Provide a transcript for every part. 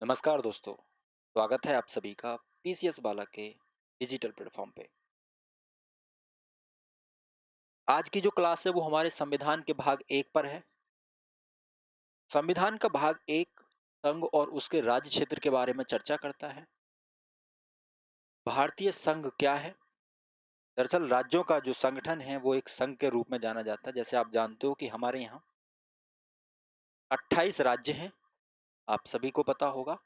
नमस्कार दोस्तों, स्वागत है आप सभी का पीसीएस बाला के डिजिटल प्लेटफॉर्म पे। आज की जो क्लास है वो हमारे संविधान के भाग 1 पर है। संविधान का भाग 1 संघ और उसके राज्य क्षेत्र के बारे में चर्चा करता है। भारतीय संघ क्या है? दरअसल राज्यों का जो संगठन है वो एक संघ के रूप में जाना जाता है। जैसे आप जानते हो कि हमारे यहाँ 28 राज्य हैं, आप सभी को पता होगा,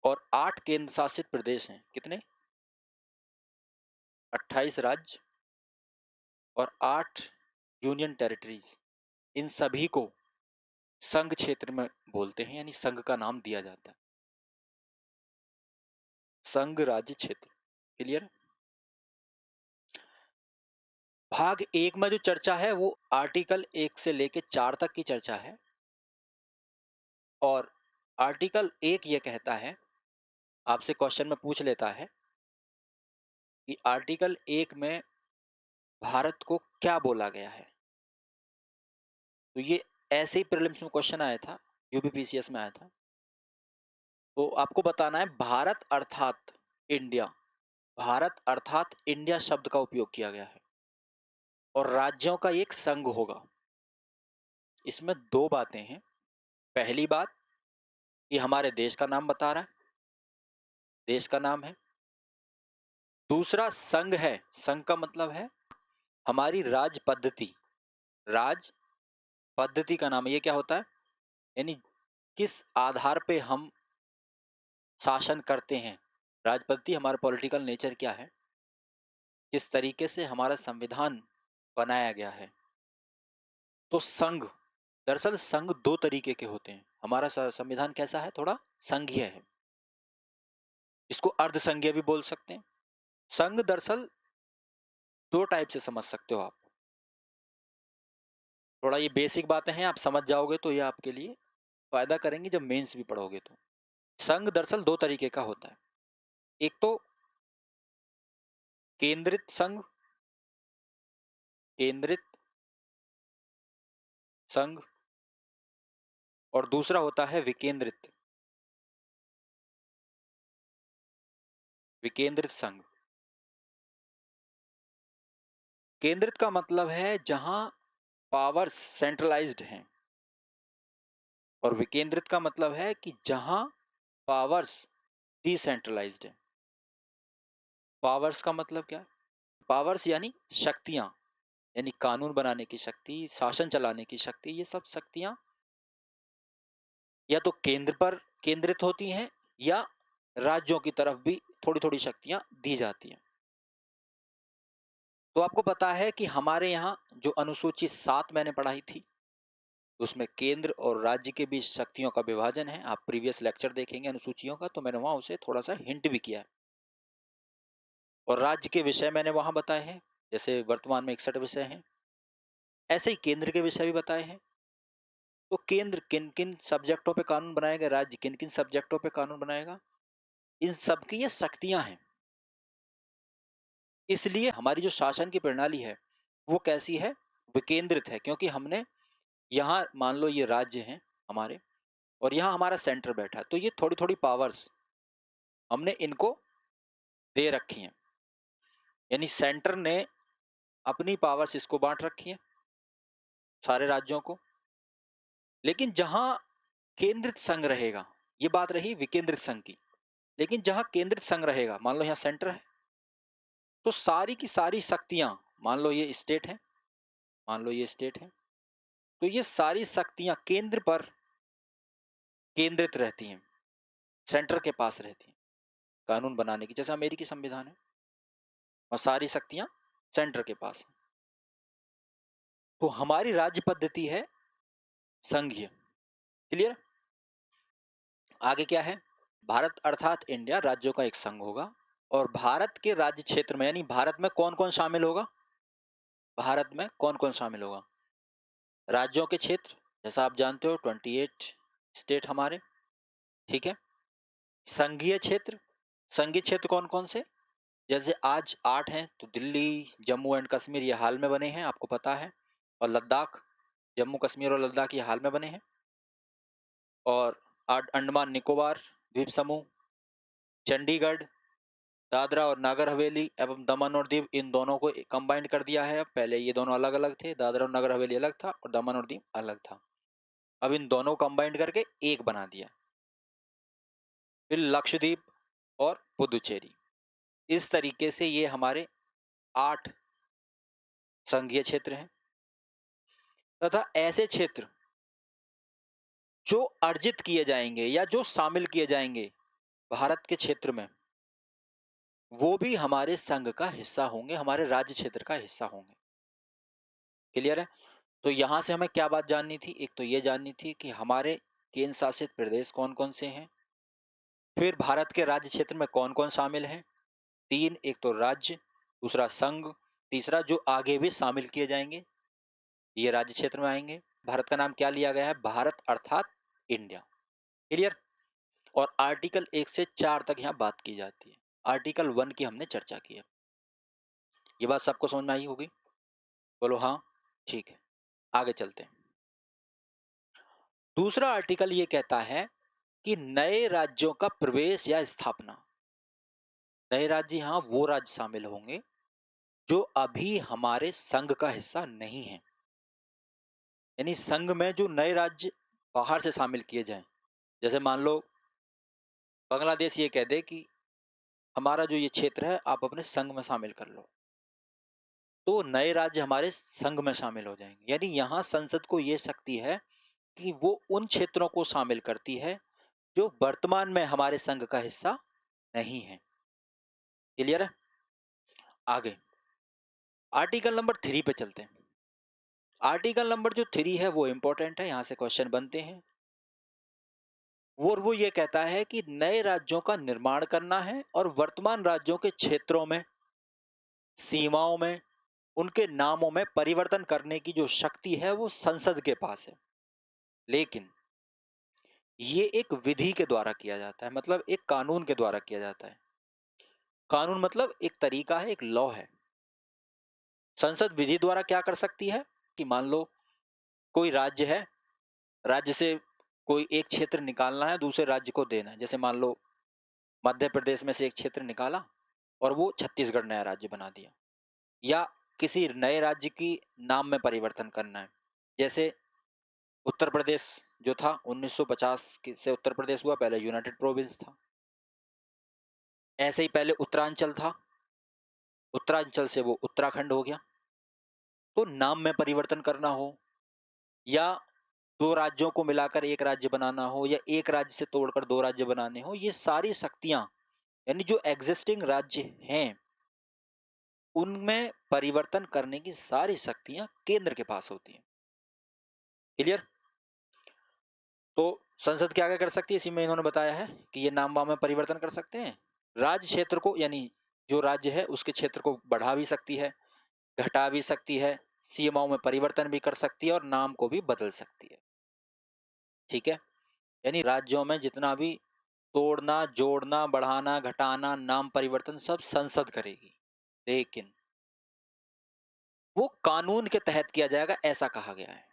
और 8 केंद्र शासित प्रदेश हैं। कितने? 28 राज्य और 8 यूनियन टेरिटरीज। इन सभी को संघ क्षेत्र में बोलते हैं, यानी संघ का नाम दिया जाता है। संघ राज्य क्षेत्र। क्लियर? भाग 1 में जो चर्चा है वो आर्टिकल 1 से लेके 4 तक की चर्चा है। और आर्टिकल 1 ये कहता है, आपसे क्वेश्चन में पूछ लेता है कि आर्टिकल 1 में भारत को क्या बोला गया है। तो ये ऐसे ही प्रीलिम्स में क्वेश्चन आया था, यूपीपीसीएस में आया था। तो आपको बताना है भारत अर्थात इंडिया। भारत अर्थात इंडिया शब्द का उपयोग किया गया है और राज्यों का एक संघ होगा। इसमें दो बातें हैं। पहली बात, ये हमारे देश का नाम बता रहा है, देश का नाम है। दूसरा संघ है, संघ का मतलब है हमारी राज पद्धति। राज पद्धति का नाम है। ये क्या होता है, यानी किस आधार पे हम शासन करते हैं। राज पद्धति हमारा पॉलिटिकल नेचर क्या है, किस तरीके से हमारा संविधान बनाया गया है। तो संघ, दरअसल संघ दो तरीके के होते हैं। हमारा संविधान कैसा है, थोड़ा संघीय है। इसको अर्ध संघीय भी बोल सकते हैं। संघ दरअसल दो टाइप से समझ सकते हो आप। थोड़ा ये बेसिक बातें हैं, आप समझ जाओगे तो ये आपके लिए फायदा करेंगे जब मेंस भी पढ़ोगे। तो संघ दरअसल दो तरीके का होता है। एक तो केंद्रित संघ, केंद्रित संघ, और दूसरा होता है विकेंद्रित, विकेंद्रित संघ। केंद्रित का मतलब है जहां पावर्स सेंट्रलाइज्ड हैं, और विकेंद्रित का मतलब है कि जहां पावर्स डिसेंट्रलाइज्ड है। पावर्स का मतलब क्या है? पावर्स यानी शक्तियां, यानी कानून बनाने की शक्ति, शासन चलाने की शक्ति। ये सब शक्तियां या तो केंद्र पर केंद्रित होती हैं या राज्यों की तरफ भी थोड़ी थोड़ी शक्तियां दी जाती हैं। तो आपको पता है कि हमारे यहाँ जो अनुसूची 7 मैंने पढ़ाई थी, उसमें केंद्र और राज्य के बीच शक्तियों का विभाजन है। आप प्रीवियस लेक्चर देखेंगे अनुसूचियों का, तो मैंने वहां उसे थोड़ा सा हिंट भी किया है। और राज्य के विषय मैंने वहां बताए हैं, जैसे वर्तमान में 61 विषय हैं। ऐसे ही केंद्र के विषय भी बताए हैं। तो केंद्र किन किन सब्जेक्टों पे कानून बनाएगा, राज्य किन किन सब्जेक्टों पे कानून बनाएगा, इन सब की ये शक्तियां हैं। इसलिए हमारी जो शासन की प्रणाली है वो कैसी है, विकेंद्रित है। क्योंकि हमने यहाँ मान लो ये राज्य हैं हमारे, और यहाँ हमारा सेंटर बैठा है, तो ये थोड़ी थोड़ी पावर्स हमने इनको दे रखी हैं। यानी सेंटर ने अपनी पावर्स इसको बांट रखी हैं, सारे राज्यों को। लेकिन जहां केंद्रित संघ रहेगा, ये बात रही विकेंद्रित संघ की। लेकिन जहां केंद्रित संघ रहेगा, मान लो यहाँ सेंटर है, तो सारी की सारी शक्तियां, मान लो ये स्टेट है, मान लो ये स्टेट है, तो ये सारी शक्तियां केंद्र पर केंद्रित रहती हैं, सेंटर के पास रहती हैं कानून बनाने की। जैसे अमेरिकी संविधान है, और सारी शक्तियां सेंटर के पास हैं। तो हमारी राज्य पद्धति है संघीय। क्लियर? आगे क्या है, भारत अर्थात इंडिया राज्यों का एक संघ होगा। और भारत के राज्य क्षेत्र में, यानी भारत में कौन कौन शामिल होगा, भारत में कौन कौन शामिल होगा, राज्यों के क्षेत्र। जैसा आप जानते हो 28 स्टेट हमारे, ठीक है। संघीय क्षेत्र, संघीय क्षेत्र कौन कौन से, जैसे आज 8 हैं, तो दिल्ली, जम्मू एंड कश्मीर ये हाल में बने हैं, आपको पता है। और लद्दाख, जम्मू कश्मीर और लद्दाख ये हाल में बने हैं। और अंडमान निकोबार द्वीप समूह, चंडीगढ़, दादरा और नागर हवेली एवं दमन और दीव, इन दोनों को कंबाइंड कर दिया है। अब पहले ये दोनों अलग अलग थे, दादरा और नगर हवेली अलग था और दमन और दीव अलग था। अब इन दोनों कंबाइंड करके एक बना दिया। फिर लक्षद्वीप और पुदुचेरी। इस तरीके से ये हमारे 8 संघीय क्षेत्र हैं तथा ऐसे क्षेत्र जो अर्जित किए जाएंगे या जो शामिल किए जाएंगे भारत के क्षेत्र में, वो भी हमारे संघ का हिस्सा होंगे, हमारे राज्य क्षेत्र का हिस्सा होंगे। क्लियर है? तो यहां से हमें क्या बात जाननी थी? एक तो ये जाननी थी कि हमारे केंद्र शासित प्रदेश कौन कौन से हैं, फिर भारत के राज्य क्षेत्र में कौन कौन शामिल हैं, 3, एक तो राज्य, दूसरा संघ, तीसरा जो आगे भी शामिल किए जाएंगे ये राज्य क्षेत्र में आएंगे। भारत का नाम क्या लिया गया है? भारत अर्थात इंडिया। क्लियर? और आर्टिकल 1 से 4 तक यहाँ बात की जाती है। आर्टिकल 1 की हमने चर्चा की है। ये बात सबको समझ में आई होगी? बोलो हाँ, ठीक है। आगे चलते हैं। दूसरा आर्टिकल ये कहता है कि नए राज्यों का प्रवेश या स्थापना। नए राज्य, यहाँ वो राज्य शामिल होंगे जो अभी हमारे संघ का हिस्सा नहीं है। यानी संघ में जो नए राज्य बाहर से शामिल किए जाएं, जैसे मान लो बांग्लादेश ये कह दे कि हमारा जो ये क्षेत्र है आप अपने संघ में शामिल कर लो, तो नए राज्य हमारे संघ में शामिल हो जाएंगे। यानी यहाँ संसद को ये शक्ति है कि वो उन क्षेत्रों को शामिल करती है जो वर्तमान में हमारे संघ का हिस्सा नहीं है। क्लियर है? आगे आर्टिकल नंबर 3 पे चलते हैं। आर्टिकल नंबर जो 3 है वो इंपॉर्टेंट है, यहां से क्वेश्चन बनते हैं। वो ये कहता है कि नए राज्यों का निर्माण करना है और वर्तमान राज्यों के क्षेत्रों में, सीमाओं में, उनके नामों में परिवर्तन करने की जो शक्ति है वो संसद के पास है। लेकिन ये एक विधि के द्वारा किया जाता है, मतलब एक कानून के द्वारा किया जाता है। कानून मतलब एक तरीका है, एक लॉ है। संसद विधि द्वारा क्या कर सकती है कि मान लो कोई राज्य है, राज्य से कोई एक क्षेत्र निकालना है, दूसरे राज्य को देना है। जैसे मान लो मध्य प्रदेश में से एक क्षेत्र निकाला और वो छत्तीसगढ़ नया राज्य बना दिया, या किसी नए राज्य की नाम में परिवर्तन करना है। जैसे उत्तर प्रदेश जो था 1950 से उत्तर प्रदेश हुआ, पहले यूनाइटेड प्रोविंस था। ऐसे ही पहले उत्तरांचल था, उत्तरांचल से वो उत्तराखंड हो गया। तो नाम में परिवर्तन करना हो, या दो राज्यों को मिलाकर एक राज्य बनाना हो, या एक राज्य से तोड़कर दो राज्य बनाने हो, ये सारी शक्तियां, यानी जो एग्जिस्टिंग राज्य हैं उनमें परिवर्तन करने की सारी शक्तियां केंद्र के पास होती हैं। क्लियर? तो संसद क्या क्या कर सकती है, इसी में इन्होंने बताया है कि ये नाम वाम में परिवर्तन कर सकते हैं। राज्य क्षेत्र को, यानी जो राज्य है उसके क्षेत्र को बढ़ा भी सकती है, घटा भी सकती है, सीमाओं में परिवर्तन भी कर सकती है और नाम को भी बदल सकती है। ठीक है? यानी राज्यों में जितना भी तोड़ना, जोड़ना, बढ़ाना, घटाना, नाम परिवर्तन सब संसद करेगी, लेकिन वो कानून के तहत किया जाएगा, ऐसा कहा गया है।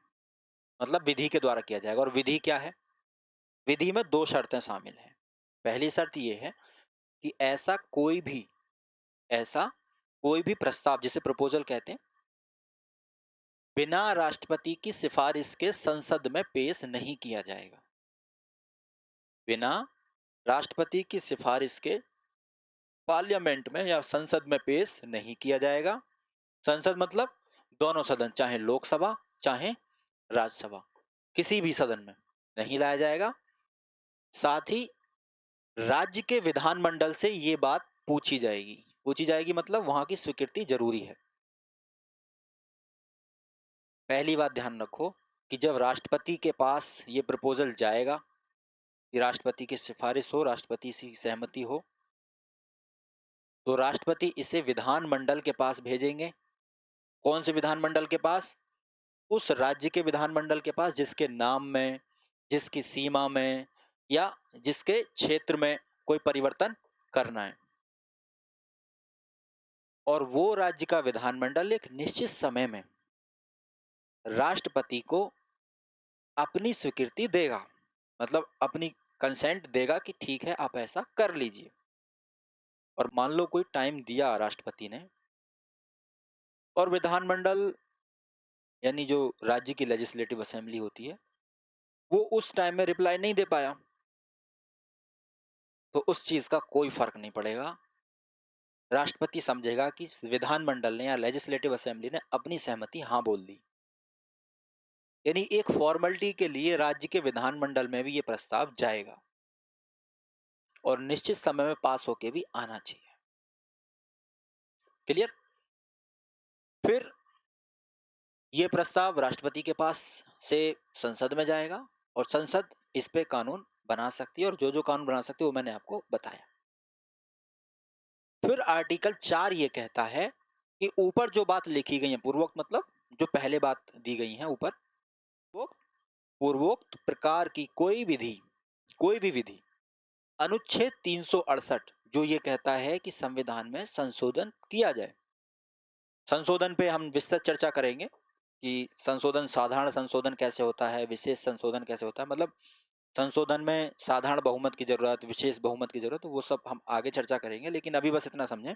मतलब विधि के द्वारा किया जाएगा। और विधि क्या है? विधि में 2 शर्तें शामिल हैं। पहली शर्त ये है कि ऐसा कोई भी प्रस्ताव, जिसे प्रपोजल कहते हैं, बिना राष्ट्रपति की सिफारिश के संसद में पेश नहीं किया जाएगा। बिना राष्ट्रपति की सिफारिश के पार्लियामेंट में या संसद में पेश नहीं किया जाएगा। संसद मतलब दोनों सदन, चाहे लोकसभा चाहे राज्यसभा, किसी भी सदन में नहीं लाया जाएगा। साथ ही राज्य के विधानमंडल से ये बात पूछी जाएगी मतलब वहां की स्वीकृति जरूरी है। पहली बात ध्यान रखो कि जब राष्ट्रपति के पास ये प्रपोजल जाएगा, कि राष्ट्रपति की सिफारिश हो, राष्ट्रपति की सहमति हो, तो राष्ट्रपति इसे विधानमंडल के पास भेजेंगे। कौन से विधानमंडल के पास? उस राज्य के विधानमंडल के पास जिसके नाम में, जिसकी सीमा में या जिसके क्षेत्र में कोई परिवर्तन करना है। और वो राज्य का विधानमंडल एक निश्चित समय में राष्ट्रपति को अपनी स्वीकृति देगा, मतलब अपनी कंसेंट देगा कि ठीक है आप ऐसा कर लीजिए। और मान लो कोई टाइम दिया राष्ट्रपति ने और विधानमंडल यानी जो राज्य की लेजिस्लेटिव असेंबली होती है वो उस टाइम में रिप्लाई नहीं दे पाया, तो उस चीज का कोई फर्क नहीं पड़ेगा। राष्ट्रपति समझेगा कि विधानमंडल ने या लेजिस्लेटिव असेंबली ने अपनी सहमति हाँ बोल दी। यानी एक फॉर्मेलिटी के लिए राज्य के विधानमंडल में भी ये प्रस्ताव जाएगा और निश्चित समय में पास होके भी आना चाहिए। क्लियर? फिर ये प्रस्ताव राष्ट्रपति के पास से संसद में जाएगा और संसद इस पे कानून बना सकती है, और जो जो कानून बना सकती है वो मैंने आपको बताया। फिर आर्टिकल 4 ये कहता है कि ऊपर जो बात लिखी गई है, पूर्वोक्त मतलब जो पहले बात दी गई है ऊपर, वो पूर्वोक्त प्रकार की कोई भी विधि अनुच्छेद 368 जो ये कहता है कि संविधान में संशोधन किया जाए। संशोधन पे हम विस्तृत चर्चा करेंगे कि संशोधन, साधारण संशोधन कैसे होता है, विशेष संशोधन कैसे होता है, मतलब संशोधन में साधारण बहुमत की जरूरत, विशेष बहुमत की जरूरत, वो सब हम आगे चर्चा करेंगे। लेकिन अभी बस इतना समझें,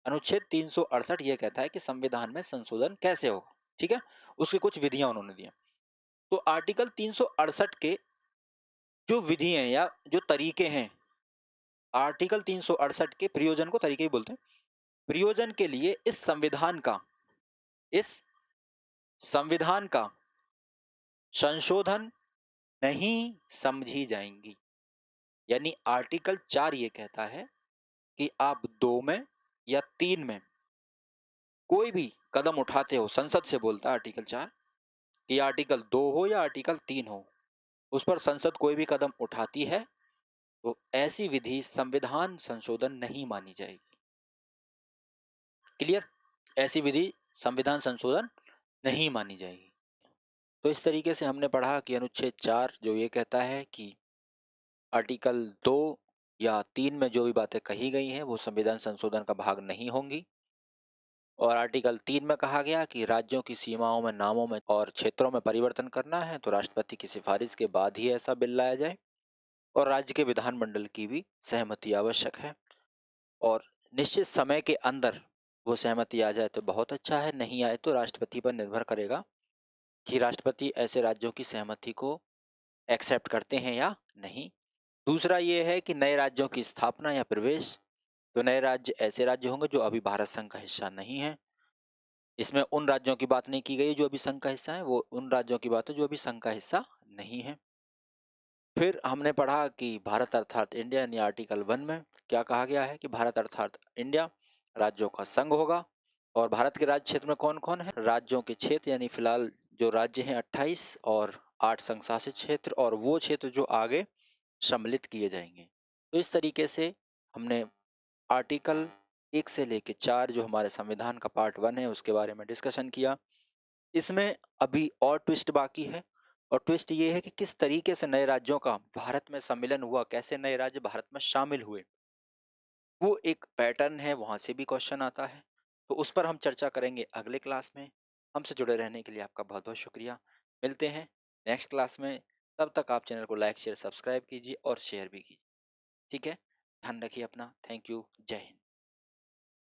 अनुच्छेद 368 ये कहता है कि संविधान में संशोधन कैसे होगा। ठीक है, उसकी कुछ विधियां उन्होंने दी हैं। तो आर्टिकल 368 के जो विधि हैं या जो तरीके हैं, आर्टिकल 368 के प्रयोजन को तरीके ही बोलते हैं। प्रयोजन के लिए इस संविधान का संशोधन नहीं समझी जाएंगी। यानी आर्टिकल 4 ये कहता है कि आप 2 में या 3 में कोई भी कदम उठाते हो, संसद से बोलता है आर्टिकल 4 कि आर्टिकल 2 हो या आर्टिकल 3 हो, उस पर संसद कोई भी कदम उठाती है तो ऐसी विधि संविधान संशोधन नहीं मानी जाएगी। क्लियर? ऐसी विधि संविधान संशोधन नहीं मानी जाएगी। तो इस तरीके से हमने पढ़ा कि अनुच्छेद 4 जो ये कहता है कि आर्टिकल 2 या 3 में जो भी बातें कही गई हैं वो संविधान संशोधन का भाग नहीं होंगी। और आर्टिकल 3 में कहा गया कि राज्यों की सीमाओं में, नामों में और क्षेत्रों में परिवर्तन करना है तो राष्ट्रपति की सिफारिश के बाद ही ऐसा बिल लाया जाए, और राज्य के विधानमंडल की भी सहमति आवश्यक है। और निश्चित समय के अंदर वो सहमति आ जाए तो बहुत अच्छा है, नहीं आए तो राष्ट्रपति पर निर्भर करेगा कि राष्ट्रपति ऐसे राज्यों की सहमति को एक्सेप्ट करते हैं या नहीं। दूसरा ये है कि नए राज्यों की स्थापना या प्रवेश, तो नए राज्य ऐसे राज्य होंगे जो अभी भारत संघ का हिस्सा नहीं है। इसमें उन राज्यों की बात नहीं की गई जो अभी संघ का हिस्सा है, वो उन राज्यों की बात है जो अभी संघ का हिस्सा नहीं है। फिर हमने पढ़ा कि भारत अर्थात इंडिया, यानी आर्टिकल 1 में क्या कहा गया है कि भारत अर्थात इंडिया राज्यों का संघ होगा। और भारत के राज्य क्षेत्र में कौन कौन है? राज्यों के क्षेत्र, यानी फिलहाल जो राज्य हैं 28 और 8 संघ शासित क्षेत्र, और वो क्षेत्र जो आगे सम्मिलित किए जाएंगे। तो इस तरीके से हमने आर्टिकल 1 से लेके 4 जो हमारे संविधान का पार्ट 1 है उसके बारे में डिस्कशन किया। इसमें अभी और ट्विस्ट बाकी है, और ट्विस्ट ये है कि किस तरीके से नए राज्यों का भारत में सम्मिलन हुआ, कैसे नए राज्य भारत में शामिल हुए, वो एक पैटर्न है, वहां से भी क्वेश्चन आता है। तो उस पर हम चर्चा करेंगे अगले क्लास में। हमसे जुड़े रहने के लिए आपका बहुत बहुत शुक्रिया। मिलते हैं नेक्स्ट क्लास में। तब तक आप चैनल को लाइक, शेयर, सब्सक्राइब कीजिए और शेयर भी कीजिए। ठीक है, ध्यान रखिए अपना। Thank you. जय हिंद।